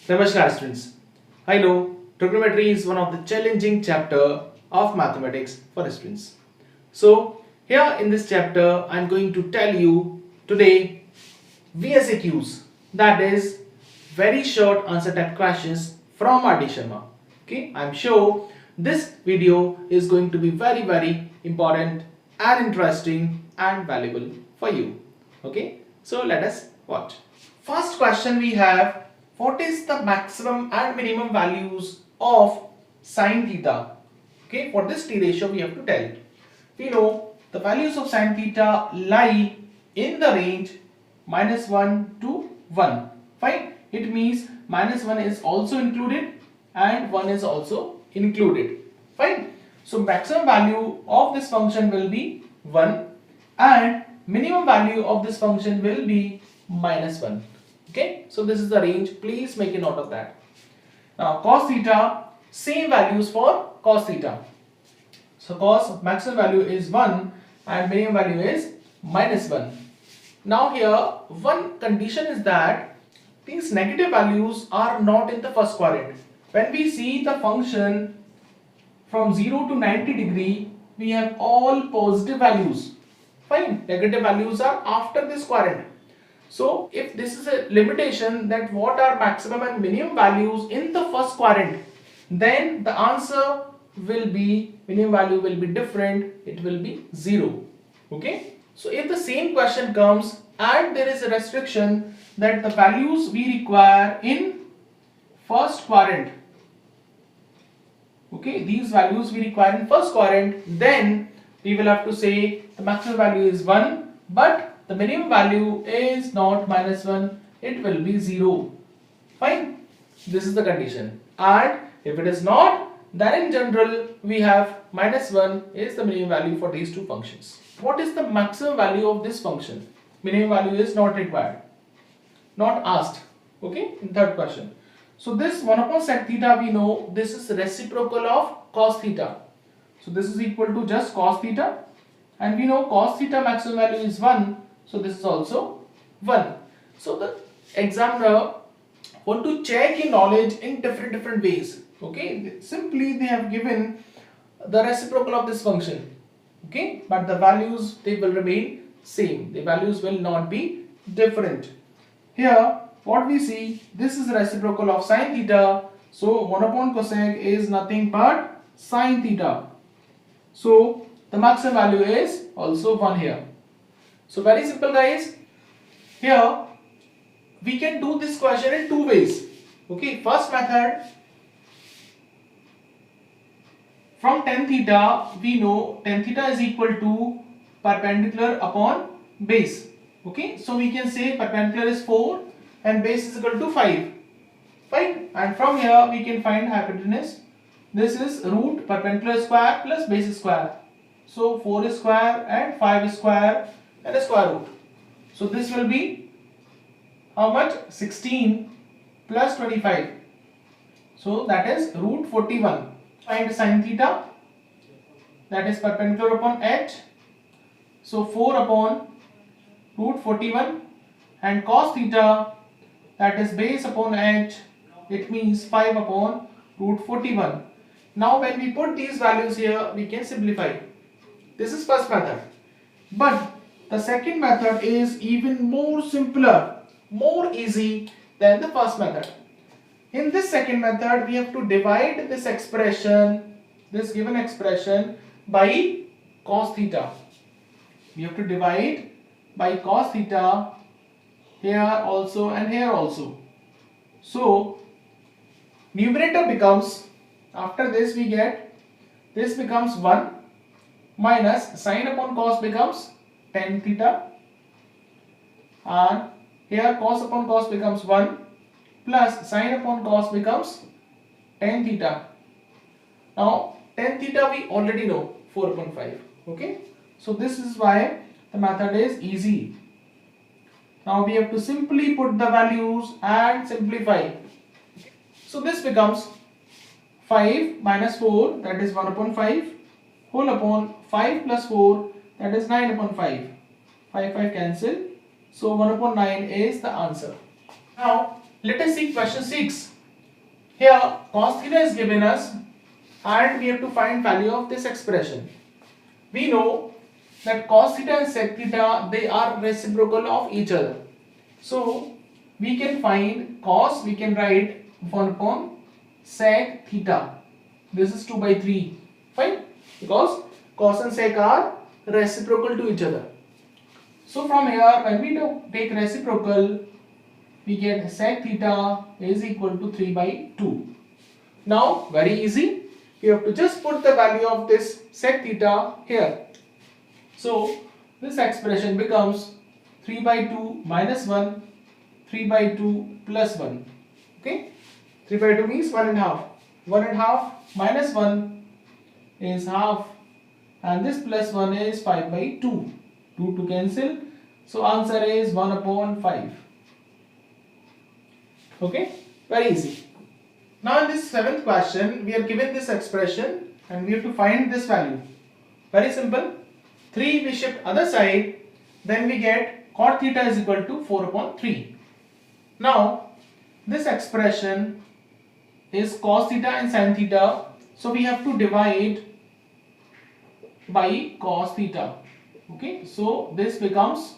Namaskar students. I know trigonometry is one of the challenging chapter of mathematics for students. So here in this chapter I am going to tell you today VSAQs, that is very short answer type questions from R.D. Sharma. Okay, I am sure this video is going to be very important and interesting and valuable for you. Okay, so let us watch. First question we have, what is the maximum and minimum values of sine theta? Okay, for this t ratio we have to tell. We know the values of sine theta lie in the range -1 to 1. Fine. It means -1 is also included and 1 is also included. Fine. So maximum value of this function will be 1 and minimum value of this function will be -1. Okay. So this is the range. Please make a note of that. Now cos theta, same values for cos theta. So cos maximum value is 1 and minimum value is -1. Now here one condition is that these negative values are not in the first quadrant. When we see the function from 0 to 90 degree, we have all positive values. Fine, negative values are after this quadrant. So if this is a limitation that what are maximum and minimum values in the first quadrant, then the answer will be, minimum value will be different, it will be 0. Okay. So if the same question comes and there is a restriction that the values we require in first quadrant, okay, these values we require in first quadrant, then we will have to say the maximum value is 1 but the minimum value is not -1, it will be 0. Fine, this is the condition. And if it is not, then in general we have -1 is the minimum value for these two functions. What is the maximum value of this function? Minimum value is not required, not asked. Okay, in third question. So this 1 upon sec theta, we know this is reciprocal of cos theta. So this is equal to just cos theta, and we know cos theta maximum value is 1. So this is also 1. So the examiner want to check your knowledge in different ways. Okay, simply they have given the reciprocal of this function. Okay, but the values, they will remain same. The values will not be different. Here what we see, this is reciprocal of sine theta. So 1 upon cosec is nothing but sine theta. So the maximum value is also 1 here. So very simple guys. Here we can do this question in two ways. Okay, first method, from tan theta we know tan theta is equal to perpendicular upon base. Okay, so we can say perpendicular is 4 and base is equal to 5. Fine, and from here we can find hypotenuse. This is root perpendicular square plus base square. So 4 is square and 5 is square and a square root. So this will be how much? 16 plus 25. So that is root 41. Find sine theta, that is perpendicular upon h. So 4 upon root 41, and cos theta, that is base upon h, it means 5 upon root 41. Now when we put these values here, we can simplify. This is first method. But the second method is even more simpler, more easy than the first method. In this second method, we have to divide this expression, this given expression, by cos theta. We have to divide by cos theta here also and here also. So numerator becomes, after this we get, this becomes 1 minus sine upon cos becomes tan theta, and here cos upon cos becomes 1 plus sine upon cos becomes tan theta. Now tan theta we already know, 4 upon 5. Okay, so this is why the method is easy. Now we have to simply put the values and simplify. So this becomes 5 minus 4, that is 1 upon 5, whole upon 5 plus 4, that is 9 upon 5. 5 cancel. So 1 upon 9 is the answer. Now let us see question 6. Here cos theta is given us and we have to find value of this expression. We know that cos theta and sec theta, they are reciprocal of each other. So we can find cos, we can write 1 upon sec theta. This is 2 by 3. Fine, because cos and sec are reciprocal to each other. So from here, when we take reciprocal, we get sec theta is equal to 3 by 2. Now very easy, we have to just put the value of this sec theta here. So this expression becomes 3 by 2 minus 1, 3 by 2 plus 1. Okay, 3 by 2 means 1 and half. 1 and half minus 1 is half, and this plus 1 is 5 by 2. 2 to cancel. So answer is 1 upon 5. Okay, very easy. Now in this 7th question, we are given this expression and we have to find this value. Very simple. 3 we shift other side, then we get cot theta is equal to 4 upon 3. Now this expression is cos theta and sin theta, so we have to divide by cos theta. Okay, so this becomes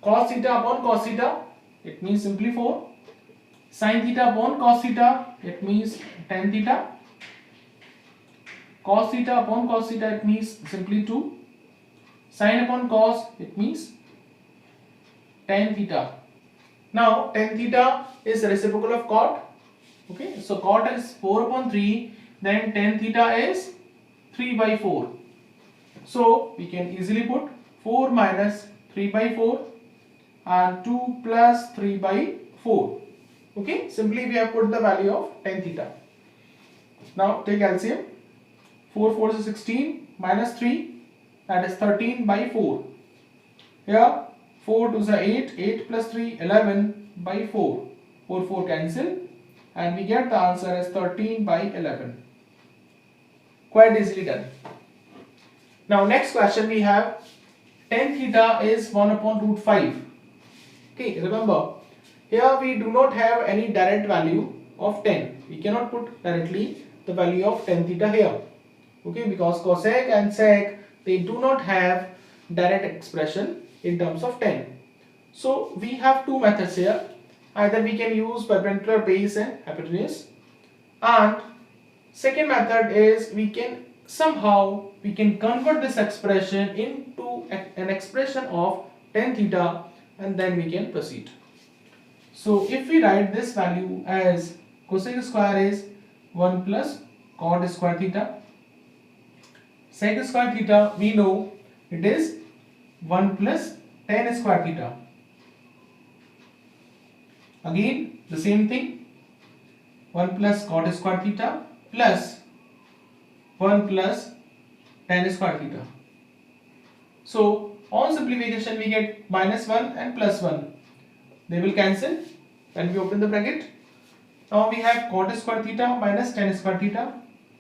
cos theta upon cos theta, it means simply 4. Sin theta upon cos theta, it means tan theta. Cos theta upon cos theta, it means simply 2. Sin upon cos, it means tan theta. Now tan theta is reciprocal of cot. Okay, so cot is 4 upon 3, then tan theta is 3 by 4. So we can easily put 4 minus 3 by 4 and 2 plus 3 by 4. Okay, simply we have put the value of tan theta. Now take LCM. 4 4 is 16 minus 3, that is 13 by 4. Here 4 2 is 8, 8 plus 3 11 by 4. 4 4 cancel and we get the answer as 13 by 11. Quite easily done. Now next question we have tan theta is 1 upon root 5. Okay, remember here we do not have any direct value of tan. We cannot put directly the value of tan theta here. Okay, because cosec and sec, they do not have direct expression in terms of tan. So we have two methods here. Either we can use perpendicular base and hypotenuse, and second method is we can convert this expression into an expression of tan theta and then we can proceed. So if we write this value as cosec square is 1 plus cot square theta, sec square theta we know it is 1 plus tan square theta. Again the same thing, 1 plus cot square theta plus 1 plus tan square theta. So on simplification we get minus 1 and plus 1. They will cancel when we open the bracket. Now we have cot square theta minus tan square theta,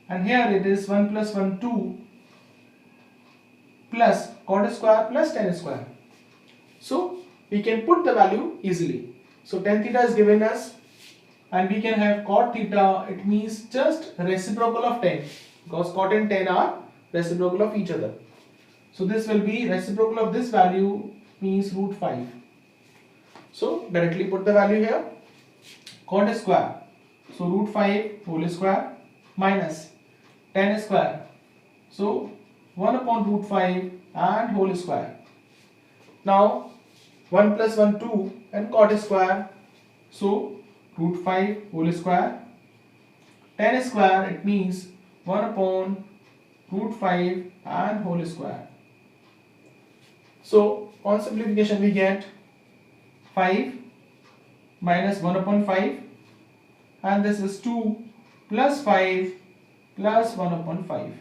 and here it is 1 plus 1 2 plus cot square plus tan square. So we can put the value easily. So tan theta is given us and we can have cot theta, it means just reciprocal of tan, because cot and tan are reciprocal of each other. So this will be reciprocal of this value, means root 5. So directly put the value here, cot square, so root 5 whole square minus tan square, so 1 upon root 5 and whole square. Now 1 plus 1 2 and cot square, so root 5 whole square, tan square, it means 1 upon root 5 and whole square. So on simplification we get 5 minus 1 upon 5, and this is 2 plus 5 plus 1 upon 5.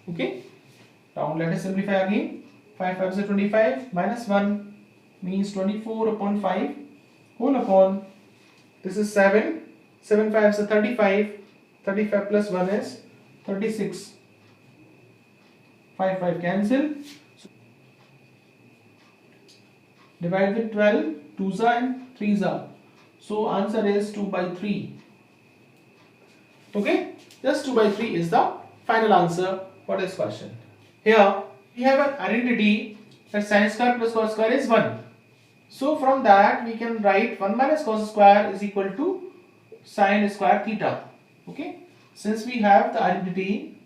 Okay, now let us simplify again. 5 5 is 25 minus 1 means 24 upon 5 whole upon, this is 7, 7 5 is 35, 35 plus 1 is 36, 5 5 cancel, divide with 12, 2s and 3s, so answer is 2 by 3. Okay, just 2 by 3 is the final answer for this question. Here we have an identity that sin square plus cos square is 1. So from that we can write 1 minus cos square is equal to sin square theta. Okay, since we have the identity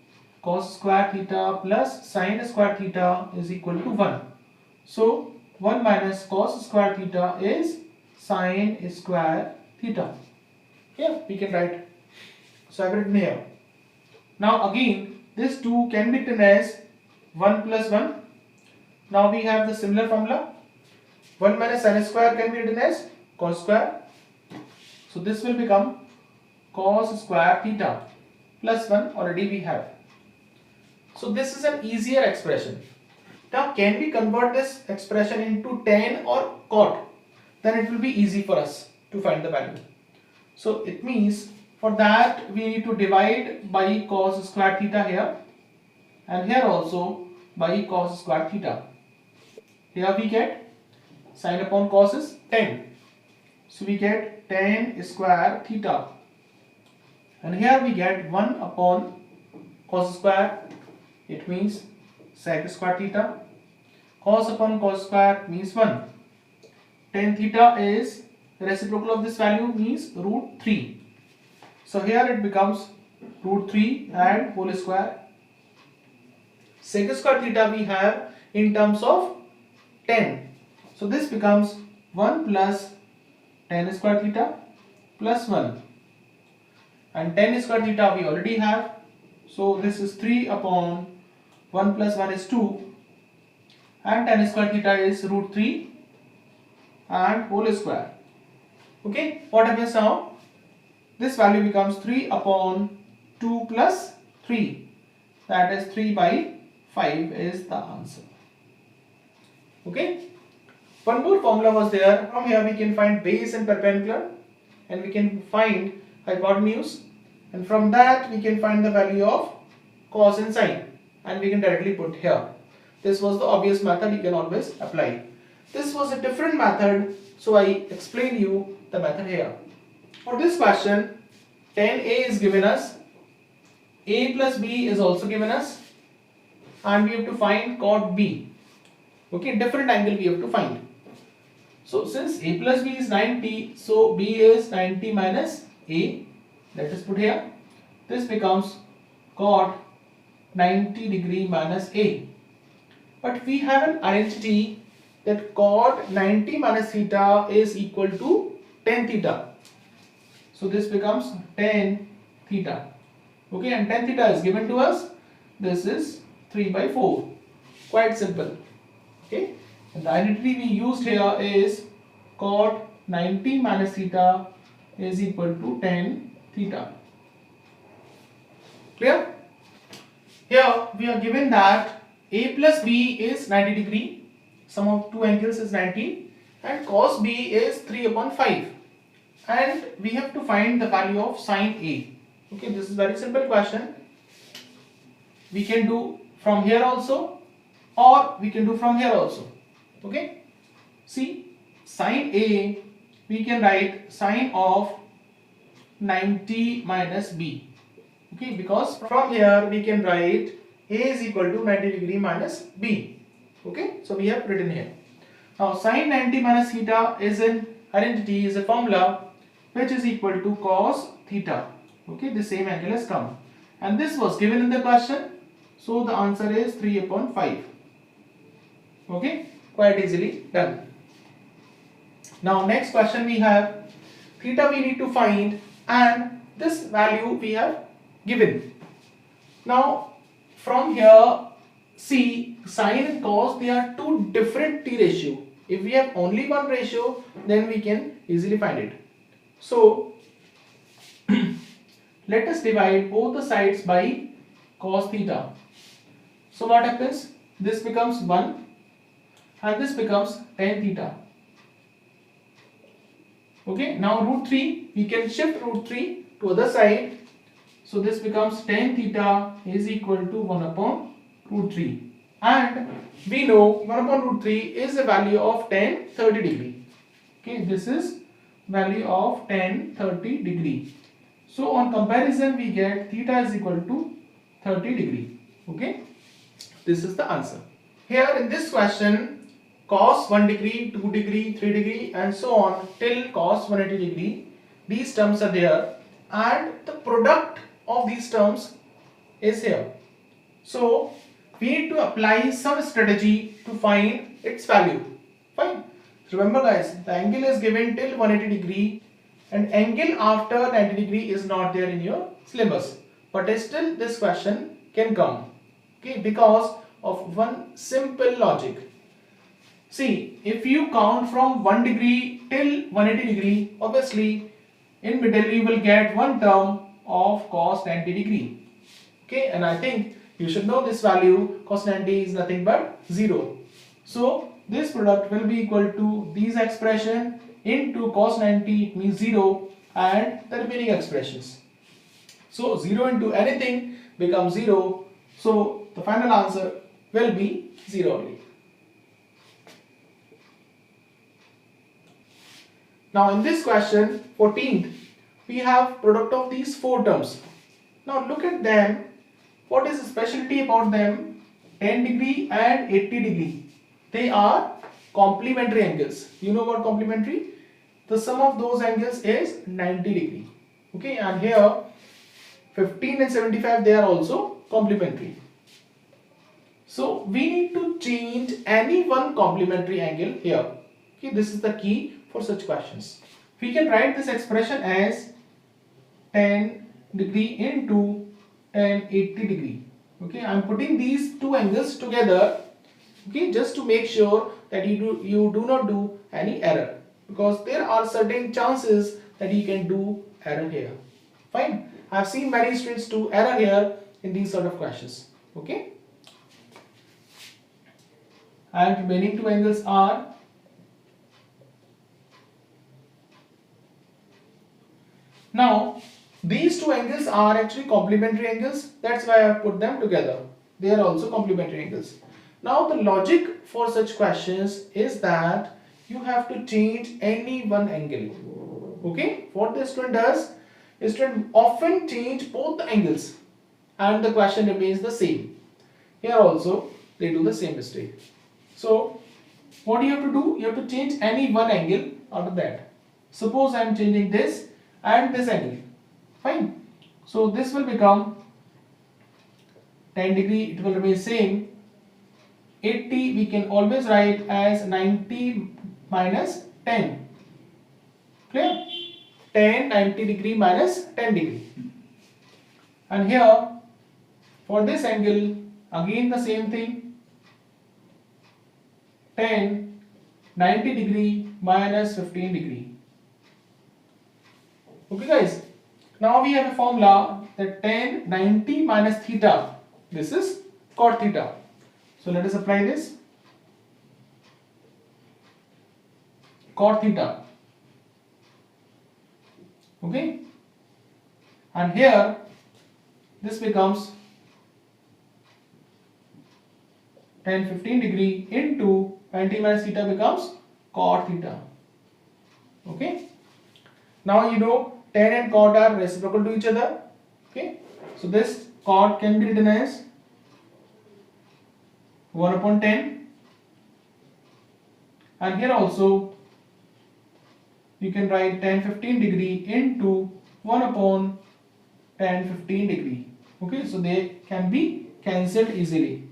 cos square theta plus sin square theta is equal to 1. So 1 minus cos square theta is sin square theta. Here we can write. So I've written here. Now again this 2 can be written as 1 plus 1. Now we have the similar formula. 1 minus sin square can be written as cos square. So this will become cos square theta plus 1 already we have. So this is an easier expression. Now can we convert this expression into tan or cot? Then it will be easy for us to find the value. So it means for that we need to divide by cos square theta here, and here also by cos square theta. Here we get sin upon cos is tan. So we get tan square theta. And here we get 1 upon cos square. It means sec square theta. Cos upon cos square means 1. Tan theta is the reciprocal of this value, means root 3. So here it becomes root 3 and whole square. Sec square theta we have in terms of tan. So this becomes 1 plus tan square theta plus 1. And tan square theta we already have. So this is 3 upon 1 plus 1 is 2. And tan square theta is root 3 and whole square. Okay, what happens now? This value becomes 3 upon 2 plus 3. That is 3 by 5 is the answer. Okay. One more formula was there. From here we can find base and perpendicular, and we can find hypotenuse, and from that we can find the value of cos and sine, and we can directly put here. This was the obvious method you can always apply. This was a different method, so I explained you the method here. For this question, tan A is given us, A plus B is also given us, and we have to find cot B. Okay, different angle we have to find. So since A plus B is 90, so B is 90 minus A. Let us put here. This becomes cot 90 degree minus A. But we have an identity that cot 90 minus theta is equal to tan theta. So this becomes tan theta. Okay, and tan theta is given to us. This is 3 by 4. Quite simple. Okay, and the identity we used here is cot 90 minus theta is equal to tan theta. Clear? Here we are given that A plus B is 90 degree, sum of two angles is 90, and cos B is 3 upon 5, and we have to find the value of sine A. Okay, this is very simple question. We can do from here also, or we can do from here also. Okay, see, sine A we can write sine of 90 minus B. Okay, because from here we can write A is equal to 90 degree minus B. Okay, so we have written here. Now sine 90 minus theta is an identity, is a formula which is equal to cos theta. Okay, the same angle has come, and this was given in the question, so the answer is 3 upon 5. Okay, quite easily done. Now next question we have theta we need to find, and this value we have given. Now from here, see, sine and cos, they are two different T ratio. If we have only one ratio, then we can easily find it. So let us divide both the sides by cos theta. So what happens? This becomes 1 and this becomes tan theta. Okay, now root 3, we can shift root 3 to other side. So this becomes tan theta is equal to 1 upon root 3. And we know 1 upon root 3 is a value of tan 30 degree. Okay, this is value of tan 30 degree. So on comparison we get theta is equal to 30 degree. Okay, this is the answer. Here in this question, cos 1 degree, 2 degree, 3 degree and so on till cos 180 degree, these terms are there and the product of these terms is here. So we need to apply some strategy to find its value. Fine. Remember guys, the angle is given till 180 degree and angle after 90 degree is not there in your syllabus. But still this question can come. Okay, because of one simple logic. See, if you count from 1 degree till 180 degree, obviously in middle you will get one term of cos 90 degree. Okay, and I think you should know this value, cos 90 is nothing but 0. So this product will be equal to these expression into cos 90 means 0 and the remaining expressions. So 0 into anything becomes 0. So the final answer will be 0 only. Now in this question 14th we have product of these four terms. Now look at them. What is the specialty about them? 10 degree and 80 degree. They are complementary angles. You know what complementary? The sum of those angles is 90 degree. Okay, and here 15 and 75 they are also complementary. So we need to change any one complementary angle here. Okay, this is the key for such questions. We can write this expression as 10 degree into 80 degree. Okay, I am putting these two angles together. Okay, just to make sure that you do not do any error, because there are certain chances that you can do error here. Fine. I have seen many students do error here in these sort of questions. Okay. And remaining two angles are now these two angles are actually complementary angles. That's why I have put them together. They are also complementary angles. Now the logic for such questions is that you have to change any one angle. Okay, what the student does is to often change both the angles and the question remains the same. Here also they do the same mistake. So what you have to do, you have to change any one angle out of that. Suppose I am changing this and this angle. Fine. So this will become 10 degree, it will remain same. 80 we can always write as 90 minus 10. Clear? 10, 90 degree minus 10 degree. And here for this angle again the same thing. 10, 90 degree minus 15 degree. Okay guys, now we have a formula that 10, 90 minus theta, this is cot theta. So let us apply this. Cot theta. Okay, and here this becomes 10, 15 degree into 90 minus theta becomes cot theta. Okay, now you know 10 and cot are reciprocal to each other. Okay, so this cot can be written as 1 upon 10, and here also you can write 10, 15 degree into 1 upon 10, 15 degree. Okay, so they can be cancelled easily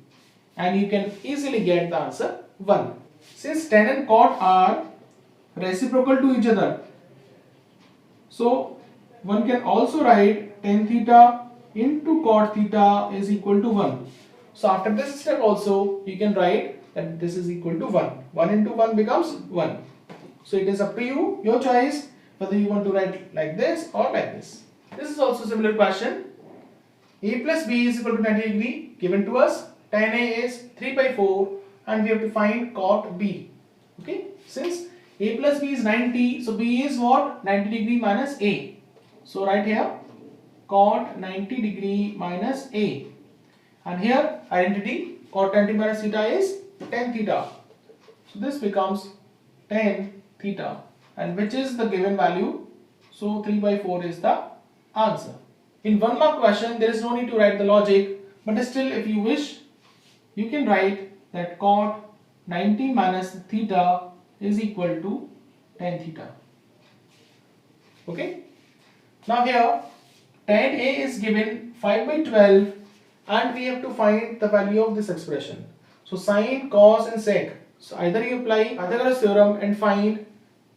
and you can easily get the answer 1. Since 10 and cot are reciprocal to each other, so one can also write 10 theta into cot theta is equal to 1. So after this step also you can write that this is equal to 1. 1 into 1 becomes 1. So it is up to you, your choice, whether you want to write like this or like this. This is also a similar question. A plus b is equal to 90 degree given to us. Tan A is 3 by 4 and we have to find cot b. Okay, since a plus b is 90, so b is what? 90 degree minus a. So right here cot 90 degree minus a. And here identity cot 90 minus theta is tan theta. So this becomes tan theta, and which is the given value. So 3 by 4 is the answer. In 1 mark question, there is no need to write the logic, but still if you wish, you can write that cot 90 minus theta is equal to tan theta. Okay. Now here tan A is given 5 by 12 and we have to find the value of this expression. So sine, cos and sec. So either you apply Pythagoras theorem and find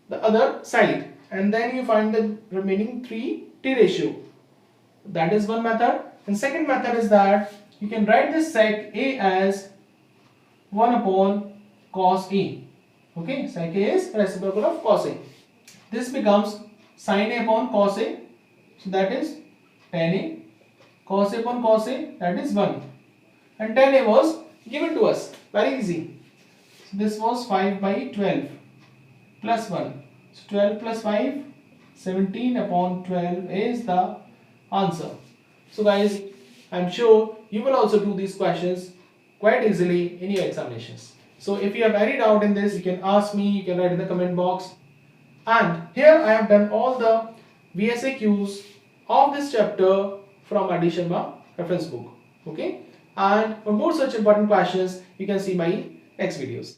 the other side and then you find the remaining 3 t ratio. That is one method. And second method is that you can write this sec A as 1 upon cos A. Okay, sec A is reciprocal of cos A. This becomes sin A upon cos A. So that is tan A. Cos A upon cos A, that is 1. And tan A was given to us. Very easy. So this was 5 by 12 plus 1. So 12 plus 5, 17 upon 12 is the answer. So guys, I'm sure you will also do these questions quite easily in your examinations. So if you have any doubt in this, you can ask me, you can write in the comment box. And here I have done all the VSAQs of this chapter from R.D. Sharma reference book. Okay, and for more such important questions, you can see my next videos.